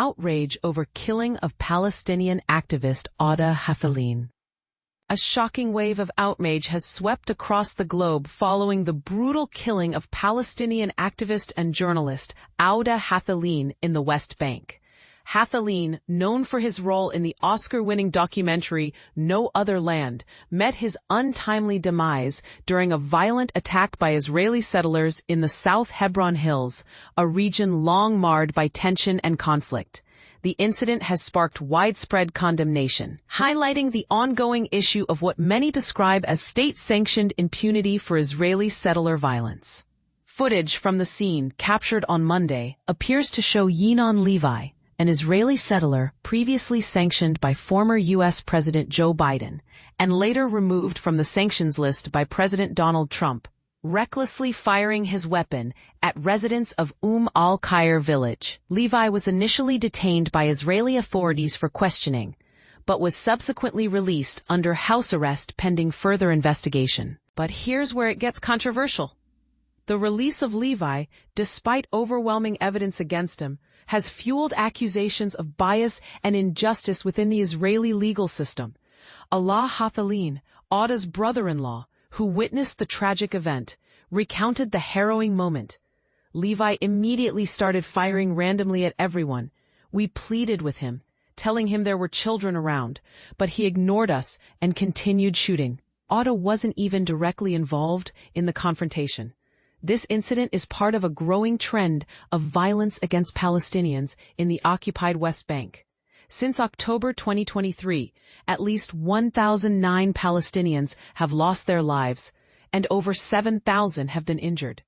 outrage over killing of Palestinian activist Awdah Hathaleen. A shocking wave of outrage has swept across the globe following the brutal killing of Palestinian activist and journalist Oudah Hathaleen in the West Bank. Hathaleen, known for his role in the Oscar-winning documentary No Other Land, met his untimely demise during a violent attack by Israeli settlers in the South Hebron Hills, a region long marred by tension and conflict. The incident has sparked widespread condemnation, highlighting the ongoing issue of what many describe as state-sanctioned impunity for Israeli settler violence. Footage from the scene, captured on Monday, appears to show Yinon Levi, an Israeli settler previously sanctioned by former U.S. President Joe Biden and later removed from the sanctions list by President Donald Trump, recklessly firing his weapon at residents of al-Khair village. Levi was initially detained by Israeli authorities for questioning, but was subsequently released under house arrest pending further investigation. But here's where it gets controversial. The release of Levi, despite overwhelming evidence against him, has fueled accusations of bias and injustice within the Israeli legal system. Awdah Hathaleen, Audah's brother-in-law, who witnessed the tragic event, recounted the harrowing moment. Levi immediately started firing randomly at everyone. We pleaded with him, telling him there were children around, but he ignored us and continued shooting. Awdah wasn't even directly involved in the confrontation. This incident is part of a growing trend of violence against Palestinians in the occupied West Bank. Since October 2023, at least 1,009 Palestinians have lost their lives, and over 7,000 have been injured.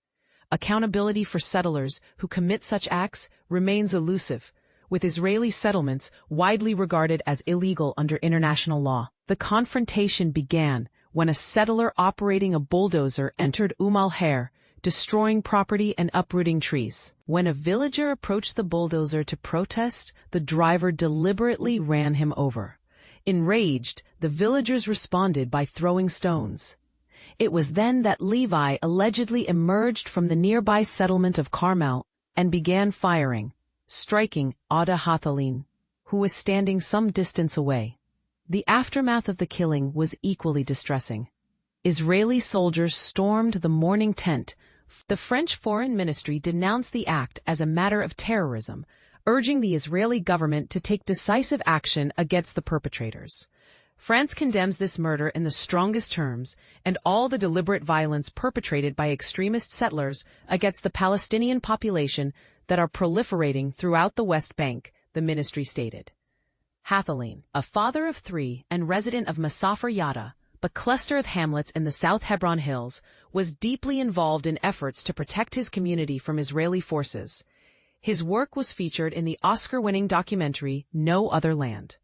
Accountability for settlers who commit such acts remains elusive, with Israeli settlements widely regarded as illegal under international law. The confrontation began when a settler operating a bulldozer entered al-Khair, destroying property and uprooting trees. When a villager approached the bulldozer to protest, the driver deliberately ran him over. Enraged, the villagers responded by throwing stones. It was then that Levi allegedly emerged from the nearby settlement of Carmel and began firing, striking Odeh Hathalin, who was standing some distance away. The aftermath of the killing was equally distressing. Israeli soldiers stormed the mourning tent. The French Foreign Ministry denounced the act as a matter of terrorism, urging the Israeli government to take decisive action against the perpetrators. France condemns this murder in the strongest terms and all the deliberate violence perpetrated by extremist settlers against the Palestinian population that are proliferating throughout the West Bank, the ministry stated. Hathaleen, a father of three and resident of Masafer Yatta, a cluster of hamlets in the South Hebron Hills, was deeply involved in efforts to protect his community from Israeli forces. His work was featured in the Oscar-winning documentary No Other Land.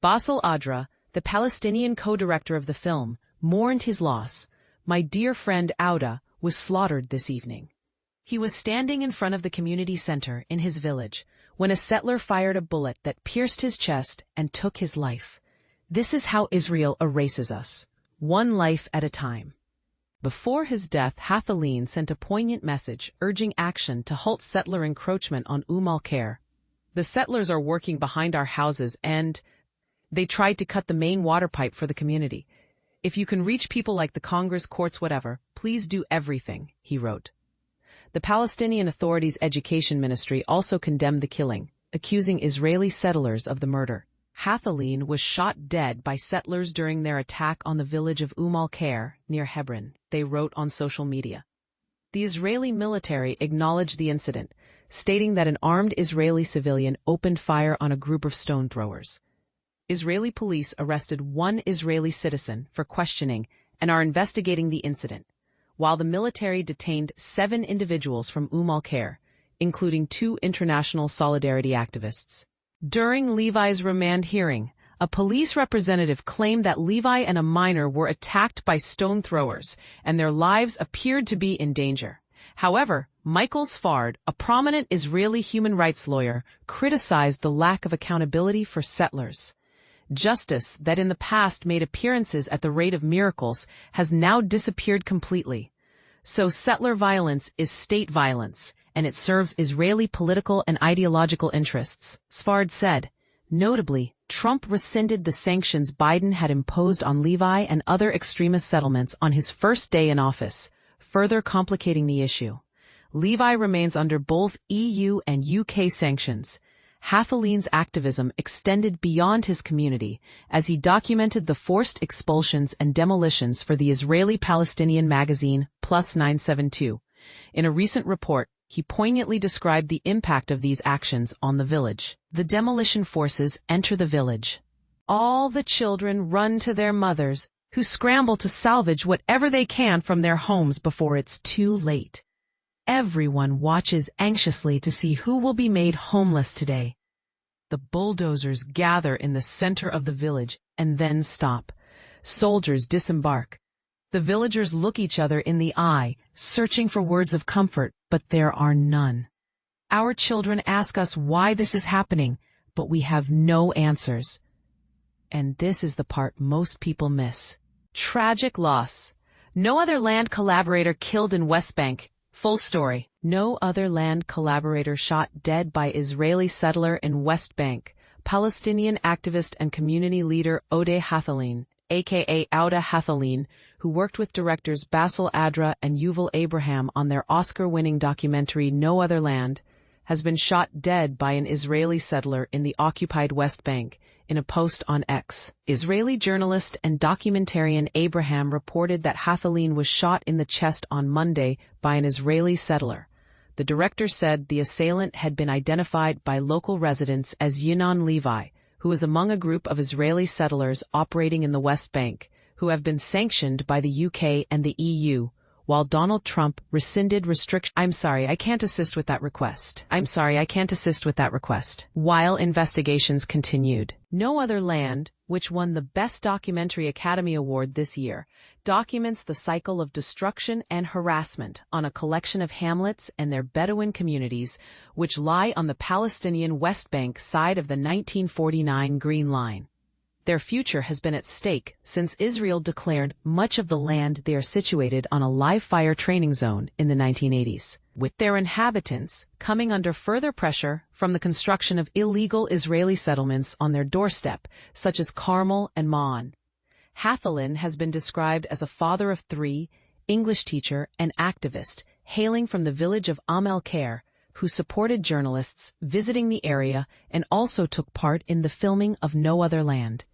Bassel Adra, the Palestinian co-director of the film, mourned his loss. My dear friend Awdah was slaughtered this evening. He was standing in front of the community center in his village when a settler fired a bullet that pierced his chest and took his life. This is how Israel erases us, one life at a time. Before his death, Hathaleen sent a poignant message urging action to halt settler encroachment on al-Khair. The settlers are working behind our houses and they tried to cut the main water pipe for the community. If you can reach people like the Congress, courts, whatever, please do everything, he wrote. The Palestinian Authority's Education Ministry also condemned the killing, accusing Israeli settlers of the murder. Hathaleen was shot dead by settlers during their attack on the village of al-Khair near Hebron, they wrote on social media. The Israeli military acknowledged the incident, stating that an armed Israeli civilian opened fire on a group of stone throwers. Israeli police arrested one Israeli citizen for questioning and are investigating the incident, while the military detained 7 individuals from al-Khair, including 2 international solidarity activists. During Levi's remand hearing, a police representative claimed that Levi and a minor were attacked by stone throwers and their lives appeared to be in danger. However, Michael Sfard, a prominent Israeli human rights lawyer, criticized the lack of accountability for settlers. Justice that in the past made appearances at the rate of miracles has now disappeared completely. So settler violence is state violence, and it serves Israeli political and ideological interests, Sfard said. Notably, Trump rescinded the sanctions Biden had imposed on Levi and other extremist settlements on his first day in office, further complicating the issue. Levi remains under both EU and UK sanctions. Hathalin's activism extended beyond his community as he documented the forced expulsions and demolitions for the Israeli-Palestinian magazine Plus 972. In a recent report, he poignantly described the impact of these actions on the village. The demolition forces enter the village. All the children run to their mothers, who scramble to salvage whatever they can from their homes before it's too late. Everyone watches anxiously to see who will be made homeless today. The bulldozers gather in the center of the village and then stop. Soldiers disembark. The villagers look each other in the eye, searching for words of comfort, but there are none. Our children ask us why this is happening, but we have no answers. And this is the part most people miss. Tragic loss. No other land collaborator killed in West Bank. Full story. No other land collaborator shot dead by Israeli settler in West Bank. Palestinian activist and community leader Odeh Hathalin, aka Awdah Hathaleen, who worked with directors Bassel Adra and Yuval Abraham on their Oscar-winning documentary No Other Land, has been shot dead by an Israeli settler in the occupied West Bank. In a post on X, Israeli journalist and documentarian Abraham reported that Hathaleen was shot in the chest on Monday by an Israeli settler. The director said the assailant had been identified by local residents as Yinon Levi, who is among a group of Israeli settlers operating in the West Bank, who have been sanctioned by the UK and the EU, while Donald Trump rescinded restrictions. I'm sorry, I can't assist with that request. While investigations continued. No Other Land, which won the Best Documentary Academy Award this year, documents the cycle of destruction and harassment on a collection of hamlets and their Bedouin communities, which lie on the Palestinian West Bank side of the 1949 Green Line. Their future has been at stake since Israel declared much of the land they are situated on a live-fire training zone in the 1980s, with their inhabitants coming under further pressure from the construction of illegal Israeli settlements on their doorstep, such as Carmel and Ma'an. Hathalin has been described as a father of three, English teacher, and activist, hailing from the village of al-Khair, who supported journalists visiting the area and also took part in the filming of No Other Land.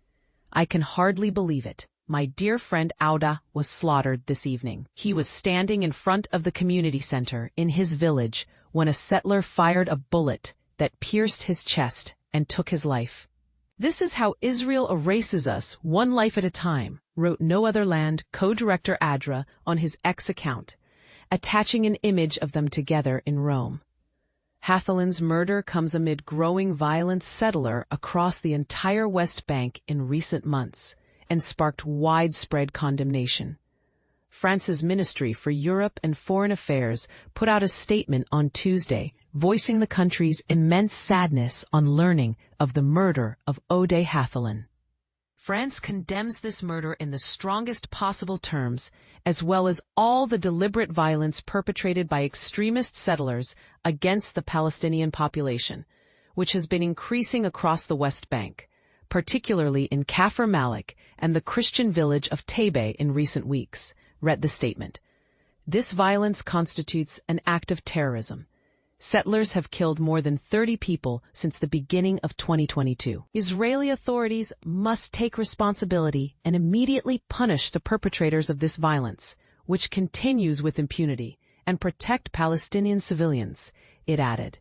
I can hardly believe it. My dear friend Awdah was slaughtered this evening. He was standing in front of the community center in his village when a settler fired a bullet that pierced his chest and took his life. This is how Israel erases us, one life at a time, wrote No Other Land co-director Adra on his X account, attaching an image of them together in Rome. Hathalin's murder comes amid growing violence settler across the entire West Bank in recent months and sparked widespread condemnation. France's Ministry for Europe and Foreign Affairs put out a statement on Tuesday voicing the country's immense sadness on learning of the murder of Odeh Hathalin. France condemns this murder in the strongest possible terms, as well as all the deliberate violence perpetrated by extremist settlers against the Palestinian population, which has been increasing across the West Bank, particularly in Kafr Malik and the Christian village of Tebe in recent weeks, read the statement. This violence constitutes an act of terrorism. Settlers have killed more than 30 people since the beginning of 2022. Israeli authorities must take responsibility and immediately punish the perpetrators of this violence, which continues with impunity, and protect Palestinian civilians, it added.